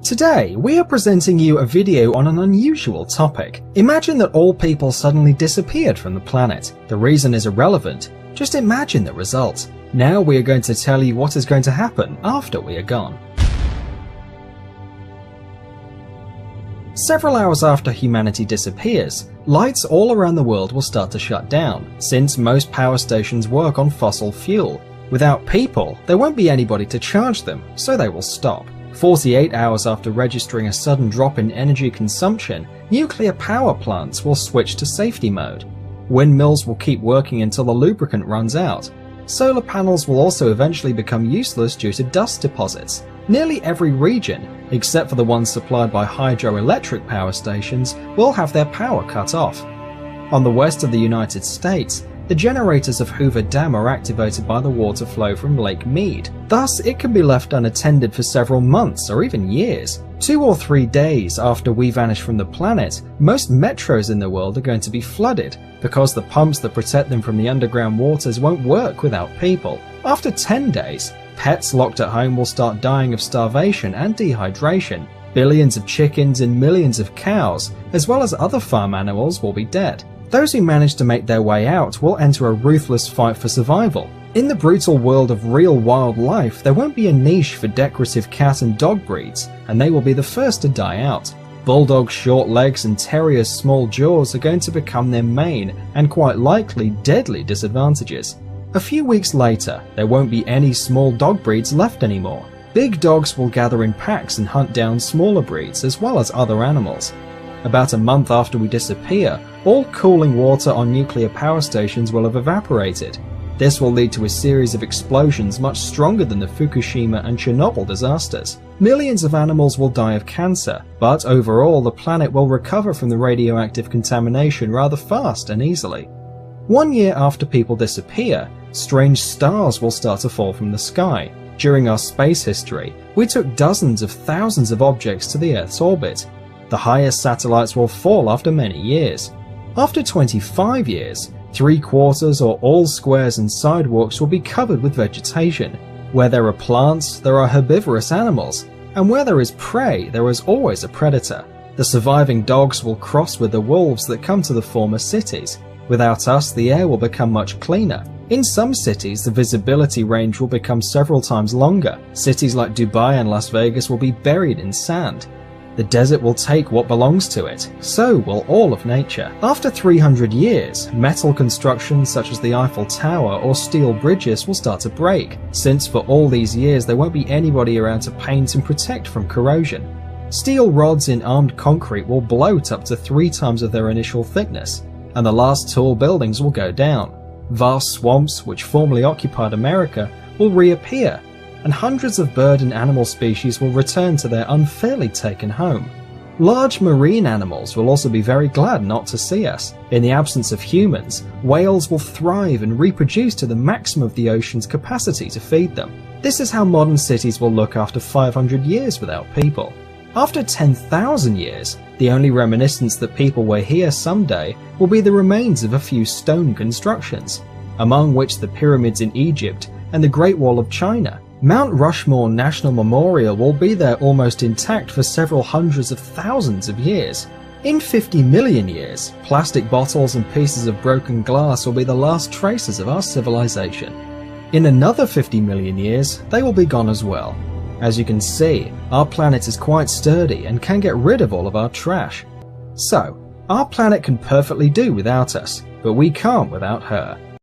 Today, we are presenting you a video on an unusual topic. Imagine that all people suddenly disappeared from the planet. The reason is irrelevant, just imagine the result. Now we are going to tell you what is going to happen after we are gone. Several hours after humanity disappears, lights all around the world will start to shut down, since most power stations work on fossil fuel. Without people, there won't be anybody to charge them, so they will stop. 48 hours after registering a sudden drop in energy consumption, nuclear power plants will switch to safety mode. Windmills will keep working until the lubricant runs out. Solar panels will also eventually become useless due to dust deposits. Nearly every region, except for the ones supplied by hydroelectric power stations, will have their power cut off. On the west of the United States, the generators of Hoover Dam are activated by the water flow from Lake Mead. Thus, it can be left unattended for several months or even years. 2 or 3 days after we vanish from the planet, most metros in the world are going to be flooded because the pumps that protect them from the underground waters won't work without people. After 10 days, pets locked at home will start dying of starvation and dehydration. Billions of chickens and millions of cows, as well as other farm animals, will be dead. Those who manage to make their way out will enter a ruthless fight for survival. In the brutal world of real wildlife, there won't be a niche for decorative cat and dog breeds, and they will be the first to die out. Bulldogs' short legs and terriers' small jaws are going to become their main, and quite likely deadly, disadvantages. A few weeks later, there won't be any small dog breeds left anymore. Big dogs will gather in packs and hunt down smaller breeds as well as other animals. About a month after we disappear, all cooling water on nuclear power stations will have evaporated. This will lead to a series of explosions much stronger than the Fukushima and Chernobyl disasters. Millions of animals will die of cancer, but overall the planet will recover from the radioactive contamination rather fast and easily. 1 year after people disappear, strange stars will start to fall from the sky. During our space history, we took dozens of thousands of objects to the Earth's orbit. The highest satellites will fall after many years. After 25 years, 3/4 or all squares and sidewalks will be covered with vegetation. Where there are plants, there are herbivorous animals, and where there is prey, there is always a predator. The surviving dogs will cross with the wolves that come to the former cities. Without us, the air will become much cleaner. In some cities, the visibility range will become several times longer. Cities like Dubai and Las Vegas will be buried in sand. The desert will take what belongs to it, so will all of nature. After 300 years, metal constructions such as the Eiffel Tower or steel bridges will start to break, since for all these years there won't be anybody around to paint and protect from corrosion. Steel rods in armed concrete will bloat up to 3 times of their initial thickness, and the last tall buildings will go down. Vast swamps, which formerly occupied America, will reappear, and hundreds of bird and animal species will return to their unfairly taken home. Large marine animals will also be very glad not to see us. In the absence of humans, whales will thrive and reproduce to the maximum of the ocean's capacity to feed them. This is how modern cities will look after 500 years without people. After 10,000 years, the only reminiscence that people were here someday will be the remains of a few stone constructions, among which the pyramids in Egypt and the Great Wall of China. Mount Rushmore National Memorial will be there almost intact for several hundreds of thousands of years. In 50 million years, plastic bottles and pieces of broken glass will be the last traces of our civilization. In another 50 million years, they will be gone as well. As you can see, our planet is quite sturdy and can get rid of all of our trash. So, our planet can perfectly do without us, but we can't without her.